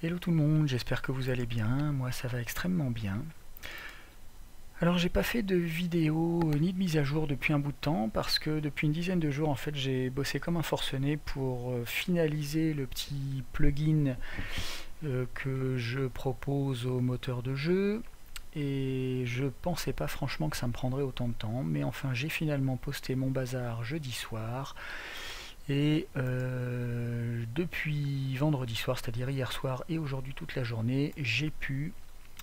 Hello tout le monde, j'espère que vous allez bien, moi ça va extrêmement bien. Alors j'ai pas fait de vidéo ni de mise à jour depuis un bout de temps parce que depuis une dizaine de jours en fait j'ai bossé comme un forcené pour finaliser le petit plugin que je propose au moteur de jeu et je pensais pas franchement que ça me prendrait autant de temps, mais enfin j'ai finalement posté mon bazar jeudi soir. Et depuis vendredi soir, c'est-à-dire hier soir et aujourd'hui toute la journée, j'ai pu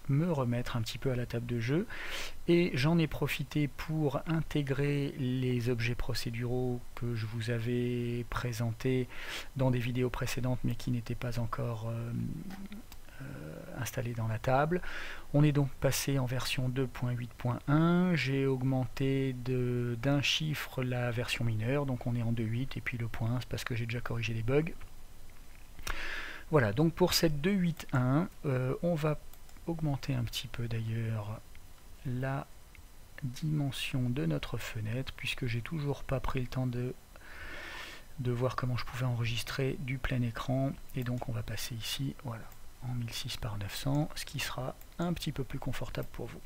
me remettre un petit peu à la table de jeu et j'en ai profité pour intégrer les objets procéduraux que je vous avais présentés dans des vidéos précédentes mais qui n'étaient pas encore installés dans la table. On est donc passé en version 2.8.1, j'ai augmenté d'un chiffre la version mineure, donc on est en 2.8 et puis le point 1 c'est parce que j'ai déjà corrigé des bugs. Voilà, donc pour cette 2.8.1, on va augmenter un petit peu d'ailleurs la dimension de notre fenêtre, puisque j'ai toujours pas pris le temps de voir comment je pouvais enregistrer du plein écran, et donc on va passer ici, voilà, en 1006 par 900, ce qui sera un petit peu plus confortable pour vous.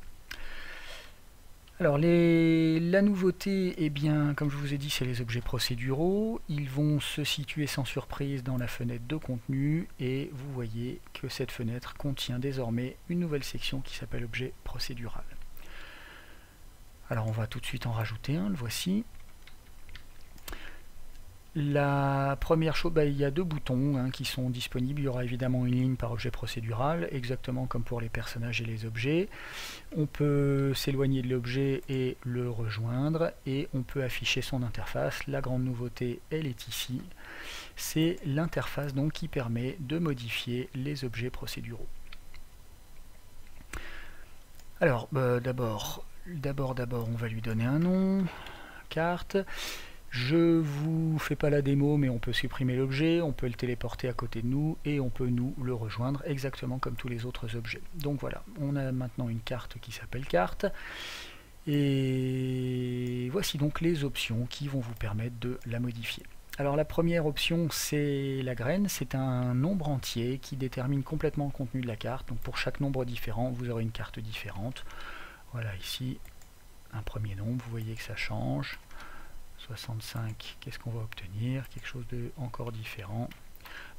Alors la nouveauté, eh bien, comme je vous ai dit, c'est les objets procéduraux. Ils vont se situer sans surprise dans la fenêtre de contenu et vous voyez que cette fenêtre contient désormais une nouvelle section qui s'appelle objet procédural. Alors on va tout de suite en rajouter un, le voici. La première chose, il y a deux boutons qui sont disponibles. Il y aura évidemment une ligne par objet procédural, exactement comme pour les personnages et les objets. On peut s'éloigner de l'objet et le rejoindre, et on peut afficher son interface. La grande nouveauté, elle est ici. C'est l'interface donc qui permet de modifier les objets procéduraux. Alors, d'abord, on va lui donner un nom, carte. Je vous fais pas la démo, mais on peut supprimer l'objet, on peut le téléporter à côté de nous et on peut nous le rejoindre exactement comme tous les autres objets. Donc voilà, on a maintenant une carte qui s'appelle carte. Et voici donc les options qui vont vous permettre de la modifier. Alors la première option, c'est la graine, c'est un nombre entier qui détermine complètement le contenu de la carte. Donc pour chaque nombre différent, vous aurez une carte différente. Voilà ici, un premier nombre, vous voyez que ça change. 65, qu'est-ce qu'on va obtenir? Quelque chose de encore différent.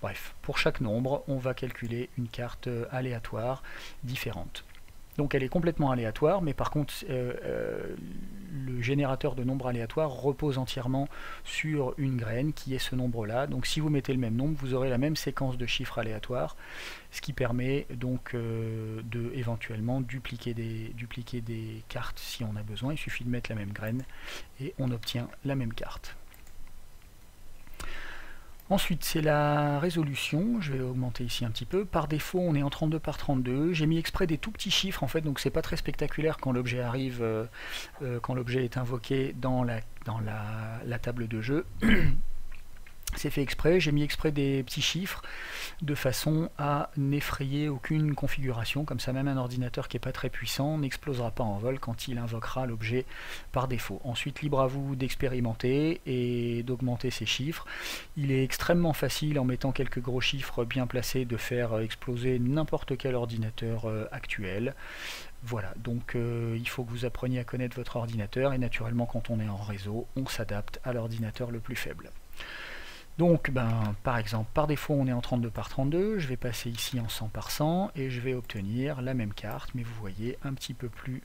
Bref, pour chaque nombre, on va calculer une carte aléatoire différente. Donc elle est complètement aléatoire, mais par contre, le générateur de nombres aléatoires repose entièrement sur une graine qui est ce nombre-là. Donc si vous mettez le même nombre, vous aurez la même séquence de chiffres aléatoires, ce qui permet donc de éventuellement dupliquer des cartes si on a besoin. Il suffit de mettre la même graine et on obtient la même carte. Ensuite, c'est la résolution. Je vais augmenter ici un petit peu. Par défaut, on est en 32 par 32. J'ai mis exprès des tout petits chiffres, en fait, donc c'est pas très spectaculaire quand l'objet arrive, quand l'objet est invoqué dans la table de jeu. C'est fait exprès, j'ai mis exprès des petits chiffres de façon à n'effrayer aucune configuration, comme ça même un ordinateur qui n'est pas très puissant n'explosera pas en vol quand il invoquera l'objet par défaut. Ensuite, libre à vous d'expérimenter et d'augmenter ces chiffres. Il est extrêmement facile, en mettant quelques gros chiffres bien placés, de faire exploser n'importe quel ordinateur actuel. Voilà, donc il faut que vous appreniez à connaître votre ordinateur, et naturellement quand on est en réseau, on s'adapte à l'ordinateur le plus faible. Donc, par exemple, par défaut, on est en 32 par 32. Je vais passer ici en 100 par 100 et je vais obtenir la même carte, mais vous voyez, un petit peu plus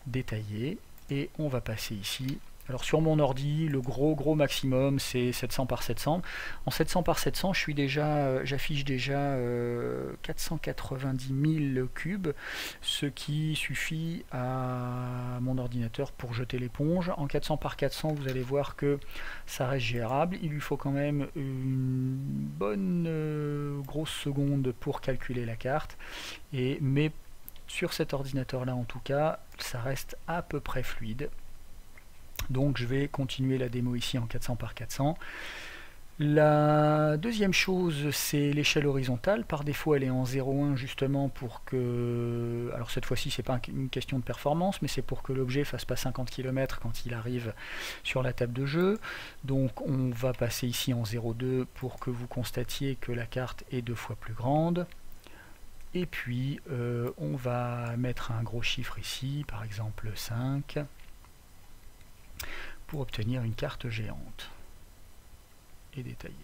détaillée. Et on va passer ici. Alors sur mon ordi, le gros maximum, c'est 700 par 700. En 700 par 700, j'affiche déjà 490 000 cubes, ce qui suffit à mon ordinateur pour jeter l'éponge. En 400 par 400, vous allez voir que ça reste gérable. Il lui faut quand même une bonne grosse seconde pour calculer la carte. Mais sur cet ordinateur-là, en tout cas, ça reste à peu près fluide. Donc je vais continuer la démo ici en 400 par 400. La deuxième chose, c'est l'échelle horizontale. Par défaut, elle est en 0,1 justement pour que... Alors cette fois-ci, c'est pas une question de performance, mais c'est pour que l'objet fasse pas 50 km quand il arrive sur la table de jeu. Donc on va passer ici en 0,2 pour que vous constatiez que la carte est 2 fois plus grande. Et puis on va mettre un gros chiffre ici, par exemple 5, pour obtenir une carte géante et détaillée.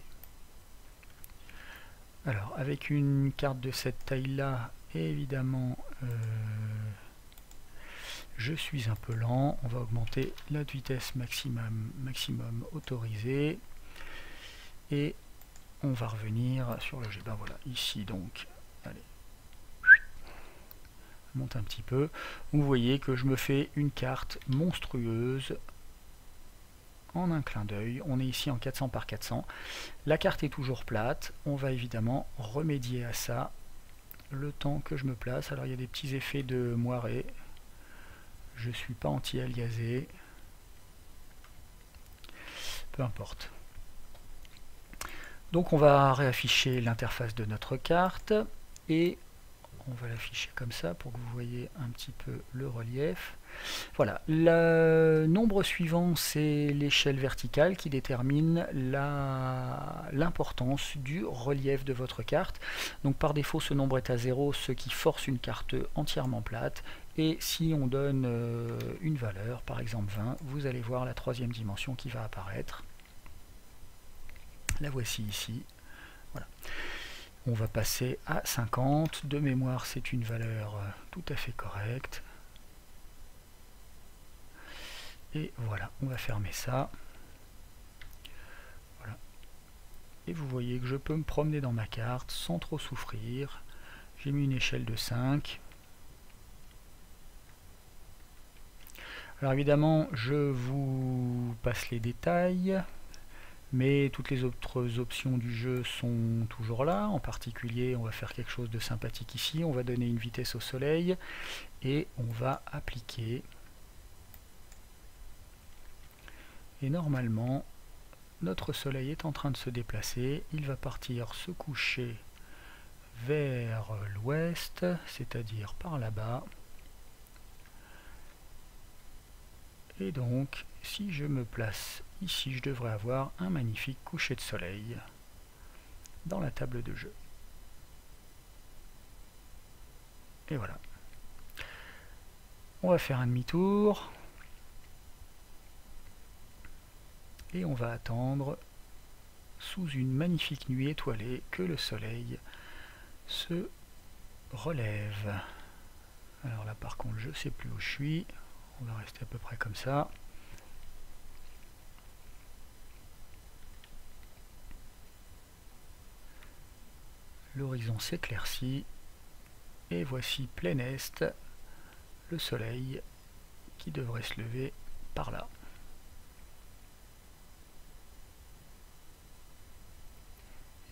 Alors avec une carte de cette taille-là, évidemment, je suis un peu lent. On va augmenter la vitesse maximum autorisée. Et on va revenir sur le G. Ben voilà, ici donc. Allez. Je monte un petit peu. Vous voyez que je me fais une carte monstrueuse en un clin d'œil. On est ici en 400 par 400. La carte est toujours plate. On va évidemment remédier à ça le temps que je me place. Alors il y a des petits effets de moiré. Je ne suis pas anti-aliasé. Peu importe. Donc on va réafficher l'interface de notre carte et on va l'afficher comme ça pour que vous voyez un petit peu le relief. Voilà, le nombre suivant c'est l'échelle verticale qui détermine l'importance du relief de votre carte. Donc par défaut ce nombre est à 0, ce qui force une carte entièrement plate. Et si on donne une valeur, par exemple 20, vous allez voir la troisième dimension qui va apparaître. La voici ici. Voilà. On va passer à 50. De mémoire, c'est une valeur tout à fait correcte. Et voilà, on va fermer ça. Voilà. Et vous voyez que je peux me promener dans ma carte sans trop souffrir. J'ai mis une échelle de 5. Alors évidemment, je vous passe les détails. Mais toutes les autres options du jeu sont toujours là. En particulier, on va faire quelque chose de sympathique ici. On va donner une vitesse au soleil et on va appliquer. Et normalement, notre soleil est en train de se déplacer. Il va partir se coucher vers l'ouest, c'est-à-dire par là-bas. Et donc, si je me place ici, je devrais avoir un magnifique coucher de soleil dans la table de jeu. Et voilà. On va faire un demi-tour. Et on va attendre, sous une magnifique nuit étoilée, que le soleil se relève. Alors là, par contre, je ne sais plus où je suis. On va rester à peu près comme ça. L'horizon s'éclaircit et voici plein est le soleil qui devrait se lever par là.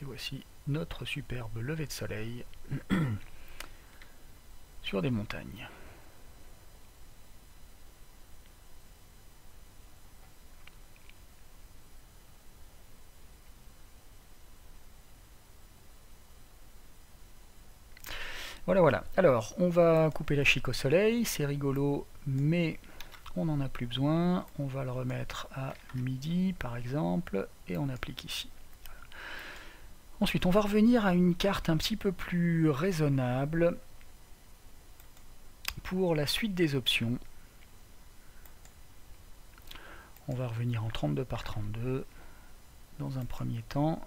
Et voici notre superbe lever de soleil sur des montagnes. Voilà, voilà. Alors, on va couper la chic au soleil, c'est rigolo, mais on n'en a plus besoin. On va le remettre à midi, par exemple, et on applique ici. Voilà. Ensuite, on va revenir à une carte un petit peu plus raisonnable pour la suite des options. On va revenir en 32 par 32 dans un premier temps.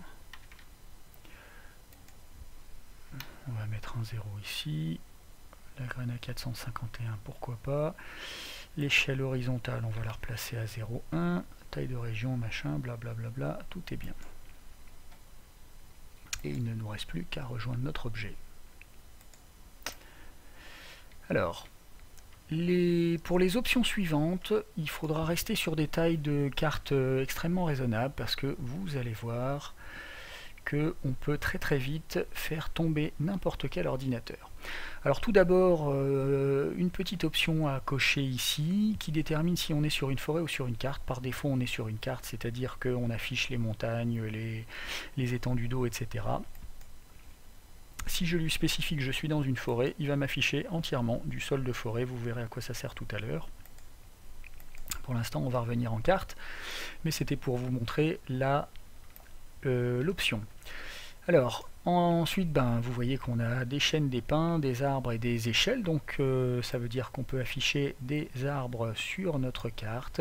On va mettre un 0 ici, la graine à 451, pourquoi pas. L'échelle horizontale, on va la replacer à 0,1. Taille de région, machin, blablabla, tout est bien. Et il ne nous reste plus qu'à rejoindre notre objet. Alors, pour les options suivantes, il faudra rester sur des tailles de cartes extrêmement raisonnables parce que vous allez voir qu'on peut très vite faire tomber n'importe quel ordinateur. Alors tout d'abord, une petite option à cocher ici qui détermine si on est sur une forêt ou sur une carte. Par défaut, on est sur une carte, c'est-à-dire qu'on affiche les montagnes, les étendues d'eau, etc. Si je lui spécifie que je suis dans une forêt, il va m'afficher entièrement du sol de forêt. Vous verrez à quoi ça sert tout à l'heure. Pour l'instant, on va revenir en carte, mais c'était pour vous montrer l'option. Alors, Ensuite, vous voyez qu'on a des chênes, des pins, des arbres et des échelles, donc ça veut dire qu'on peut afficher des arbres sur notre carte.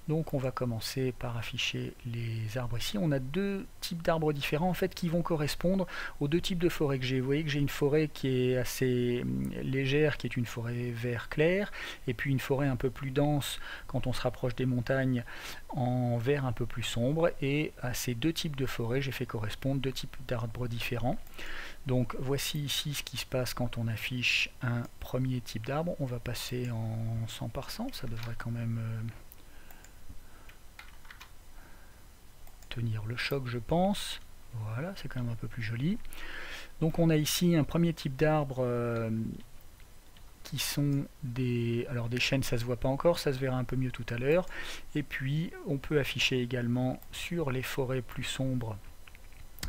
Donc on va commencer par afficher les arbres ici. On a deux types d'arbres différents en fait qui vont correspondre aux deux types de forêts que j'ai. Vous voyez que j'ai une forêt qui est assez légère, qui est une forêt vert clair, et puis une forêt un peu plus dense quand on se rapproche des montagnes en vert un peu plus sombre, et à ces deux types de forêts j'ai fait correspondre deux types d'arbres différents. Donc voici ici ce qui se passe quand on affiche un premier type d'arbre. On va passer en 100 par 100, ça devrait quand même tenir le choc je pense. Voilà, c'est quand même un peu plus joli. Donc on a ici un premier type d'arbre qui sont des chênes, ça se voit pas encore, ça se verra un peu mieux tout à l'heure. Et puis on peut afficher également sur les forêts plus sombres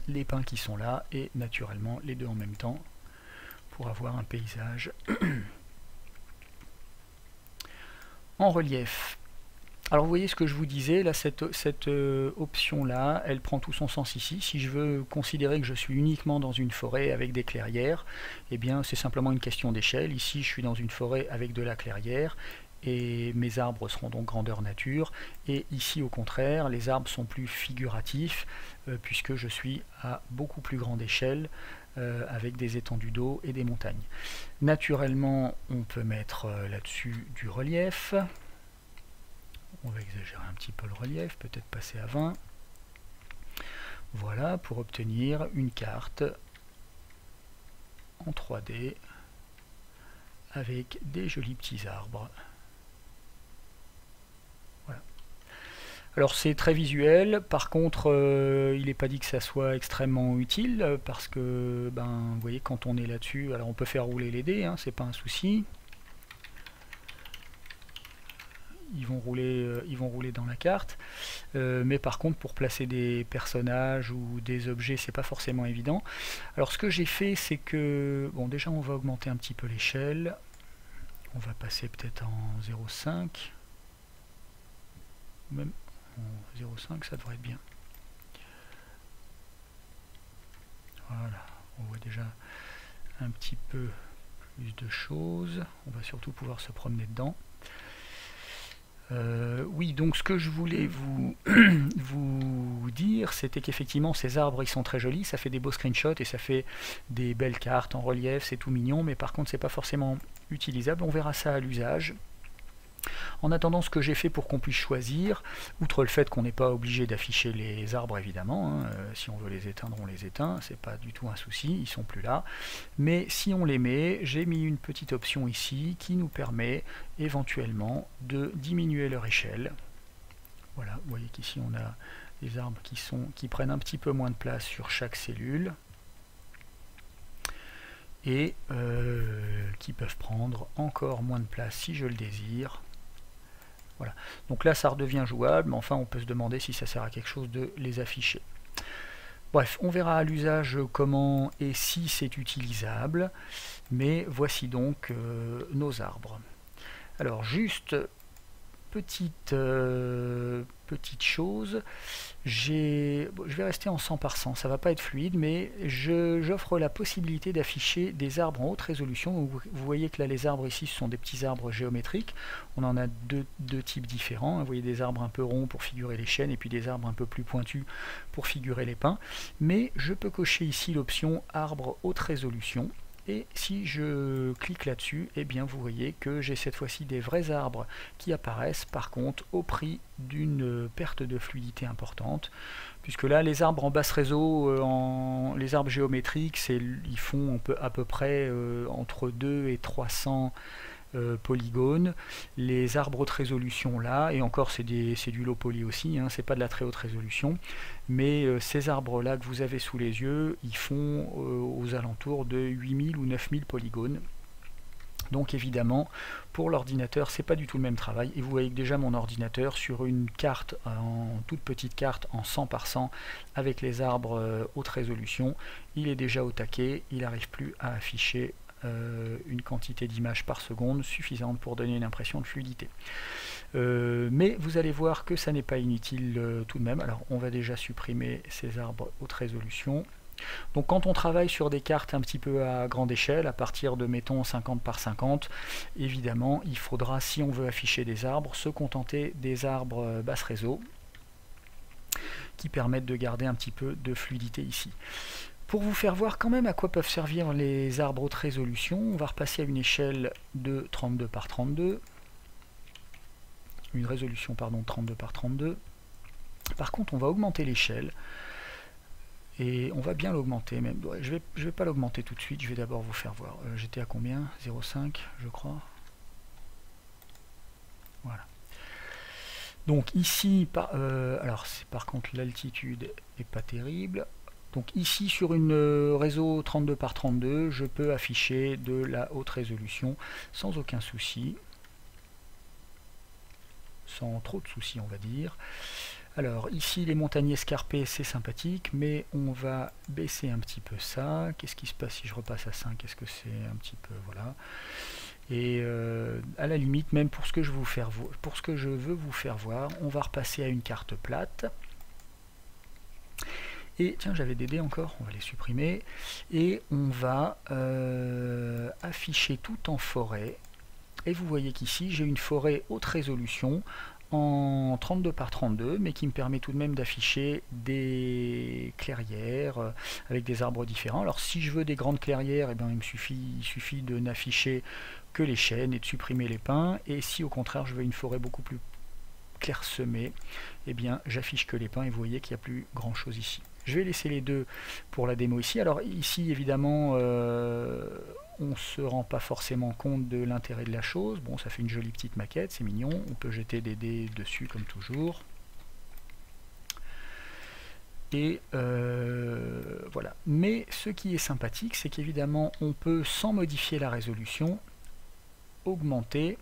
les pins qui sont là, et naturellement les deux en même temps pour avoir un paysage en relief. Alors vous voyez ce que je vous disais, là cette option là, elle prend tout son sens ici. Si je veux considérer que je suis uniquement dans une forêt avec des clairières, eh bien c'est simplement une question d'échelle. Ici je suis dans une forêt avec de la clairière, et mes arbres seront donc grandeur nature, et ici au contraire les arbres sont plus figuratifs puisque je suis à beaucoup plus grande échelle avec des étendues d'eau et des montagnes. Naturellement on peut mettre là-dessus du relief, on va exagérer un petit peu le relief, peut-être passer à 20, voilà, pour obtenir une carte en 3D avec des jolis petits arbres. Alors c'est très visuel, par contre il n'est pas dit que ça soit extrêmement utile, parce que vous voyez quand on est là-dessus, alors on peut faire rouler les dés, hein, c'est pas un souci. Ils vont rouler dans la carte, mais par contre pour placer des personnages ou des objets c'est pas forcément évident. Alors ce que j'ai fait c'est que, bon déjà on va augmenter un petit peu l'échelle, on va passer peut-être en 0,5, même 0,5 ça devrait être bien. Voilà, on voit déjà un petit peu plus de choses, on va surtout pouvoir se promener dedans. Oui, donc ce que je voulais vous dire, c'était qu'effectivement ces arbres ils sont très jolis, ça fait des beaux screenshots et ça fait des belles cartes en relief, c'est tout mignon, mais par contre c'est pas forcément utilisable, on verra ça à l'usage. En attendant, ce que j'ai fait pour qu'on puisse choisir, outre le fait qu'on n'est pas obligé d'afficher les arbres évidemment, hein, si on veut les éteindre on les éteint, c'est pas du tout un souci, ils sont plus là, mais si on les met, j'ai mis une petite option ici qui nous permet éventuellement de diminuer leur échelle. Voilà, vous voyez qu'ici on a des arbres qui prennent un petit peu moins de place sur chaque cellule, et qui peuvent prendre encore moins de place si je le désire. Voilà. Donc là ça redevient jouable, mais enfin on peut se demander si ça sert à quelque chose de les afficher. Bref, on verra à l'usage comment et si c'est utilisable, mais voici donc nos arbres. Alors juste petite chose, je vais rester en 100 par 100, ça va pas être fluide, mais j'offre la possibilité d'afficher des arbres en haute résolution. Vous voyez que là les arbres ici ce sont des petits arbres géométriques, on en a deux types différents, vous voyez des arbres un peu ronds pour figurer les chênes et puis des arbres un peu plus pointus pour figurer les pins, mais je peux cocher ici l'option arbre haute résolution. Et si je clique là-dessus, eh bien vous voyez que j'ai cette fois-ci des vrais arbres qui apparaissent, par contre au prix d'une perte de fluidité importante, puisque là les arbres en basse réseau, les arbres géométriques, ils font à peu près entre 2 et 300 polygones. Les arbres haute résolution là, et encore c'est du low poly aussi, hein, c'est pas de la très haute résolution, mais ces arbres là que vous avez sous les yeux, ils font aux alentours de 8000 ou 9000 polygones. Donc évidemment pour l'ordinateur c'est pas du tout le même travail, et vous voyez que déjà mon ordinateur sur une carte, en toute petite carte en 100 par 100 avec les arbres haute résolution, il est déjà au taquet, il n'arrive plus à afficher une quantité d'images par seconde suffisante pour donner une impression de fluidité. Mais vous allez voir que ça n'est pas inutile tout de même. Alors on va déjà supprimer ces arbres haute résolution, Donc quand on travaille sur des cartes un petit peu à grande échelle, à partir de mettons 50 par 50, évidemment il faudra, si on veut afficher des arbres, se contenter des arbres basse réseau qui permettent de garder un petit peu de fluidité ici. Pour vous faire voir quand même à quoi peuvent servir les arbres haute résolution, on va repasser à une échelle de 32 par 32, une résolution pardon 32 par 32. Par contre on va augmenter l'échelle et on va bien l'augmenter même. Je vais pas l'augmenter tout de suite, je vais d'abord vous faire voir. J'étais à combien? 0,5 je crois. Voilà. Donc ici, alors par contre l'altitude est pas terrible. Donc ici sur une réseau 32 par 32, je peux afficher de la haute résolution sans aucun souci. Sans trop de soucis on va dire. Alors ici les montagnes escarpées c'est sympathique, mais on va baisser un petit peu ça. Qu'est-ce qui se passe si je repasse à 5? Est-ce que c'est un petit peu... voilà. Et à la limite, même pour ce que je veux vous faire voir, on va repasser à une carte plate. Et tiens, j'avais des dés encore, on va les supprimer. Et on va afficher tout en forêt. Et vous voyez qu'ici, j'ai une forêt haute résolution en 32 par 32, mais qui me permet tout de même d'afficher des clairières avec des arbres différents. Alors si je veux des grandes clairières, eh bien, il suffit de n'afficher que les chênes et de supprimer les pins. Et si au contraire je veux une forêt beaucoup plus clairsemée, eh bien j'affiche que les pins et vous voyez qu'il n'y a plus grand chose ici. Je vais laisser les deux pour la démo ici. Alors ici évidemment on ne se rend pas forcément compte de l'intérêt de la chose. Bon, ça fait une jolie petite maquette, c'est mignon. On peut jeter des dés dessus comme toujours. Et voilà. Mais ce qui est sympathique, c'est qu'évidemment on peut, sans modifier la résolution, augmenter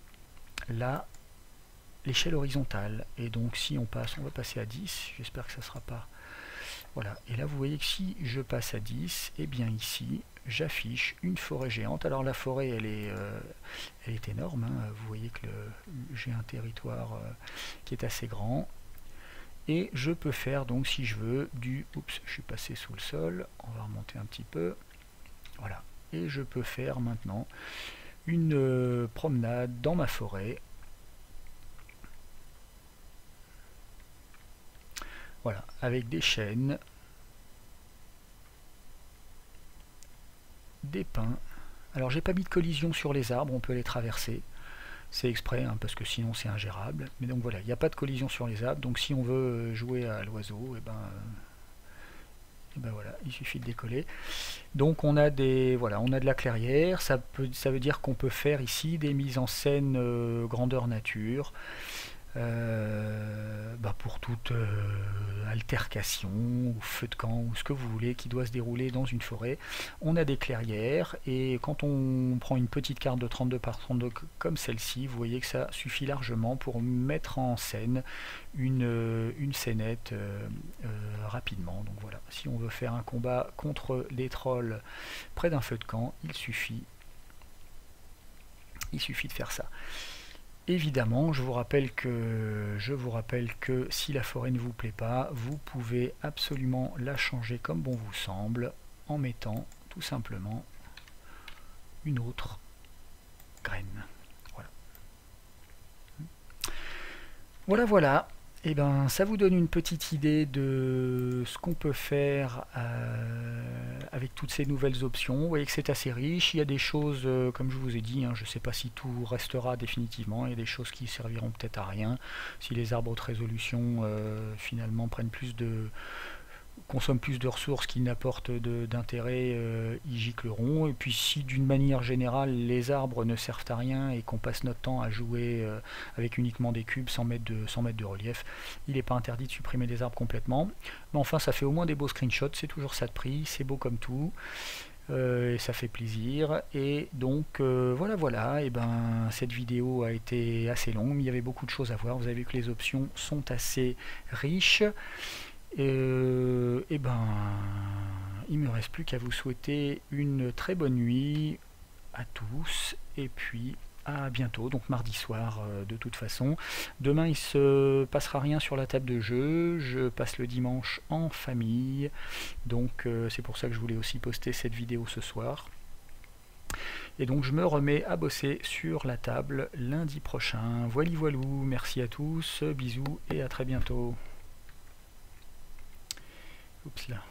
l'échelle horizontale. Et donc si on va passer à 10, j'espère que ça ne sera pas... Voilà, et là vous voyez que si je passe à 10, et bien ici, j'affiche une forêt géante. Alors la forêt, elle est énorme, hein. Vous voyez que j'ai un territoire qui est assez grand. Et je peux faire donc, si je veux, oups, je suis passé sous le sol, on va remonter un petit peu. Voilà, et je peux faire maintenant une promenade dans ma forêt. Voilà, avec des chênes, des pins. Alors j'ai pas mis de collision sur les arbres, on peut les traverser. C'est exprès, hein, parce que sinon c'est ingérable. Mais donc voilà, il n'y a pas de collision sur les arbres. Donc si on veut jouer à l'oiseau, et ben voilà, il suffit de décoller. Donc on a on a de la clairière. Ça veut dire qu'on peut faire ici des mises en scène grandeur nature. Pour toute altercation ou feu de camp ou ce que vous voulez qui doit se dérouler dans une forêt, on a des clairières, et quand on prend une petite carte de 32 par 32 comme celle-ci, vous voyez que ça suffit largement pour mettre en scène une scénette rapidement. Donc voilà, si on veut faire un combat contre des trolls près d'un feu de camp, il suffit de faire ça. Évidemment, je vous rappelle que si la forêt ne vous plaît pas, vous pouvez absolument la changer comme bon vous semble en mettant tout simplement une autre graine. Voilà. Voilà. Et ben, ça vous donne une petite idée de ce qu'on peut faire avec toutes ces nouvelles options. Vous voyez que c'est assez riche. Il y a des choses, comme je vous ai dit, hein, je ne sais pas si tout restera définativement. Il y a des choses qui serviront peut-être à rien. Si les arbres haute résolution finalement consomment plus de ressources qu'ils n'apportent d'intérêt, ils gicleront. Et puis si d'une manière générale les arbres ne servent à rien et qu'on passe notre temps à jouer avec uniquement des cubes sans mettre de relief, il n'est pas interdit de supprimer des arbres complètement. Mais enfin ça fait au moins des beaux screenshots, c'est toujours ça de prix, c'est beau comme tout. Et ça fait plaisir. Et donc voilà, et ben cette vidéo a été assez longue, mais il y avait beaucoup de choses à voir. Vous avez vu que les options sont assez riches. Et ben, il me reste plus qu'à vous souhaiter une très bonne nuit à tous, et puis à bientôt, donc mardi soir de toute façon. Demain il se passera rien sur la table de jeu, je passe le dimanche en famille, donc c'est pour ça que je voulais aussi poster cette vidéo ce soir. Et donc je me remets à bosser sur la table lundi prochain. Voili voilou, merci à tous, bisous et à très bientôt. Oups là.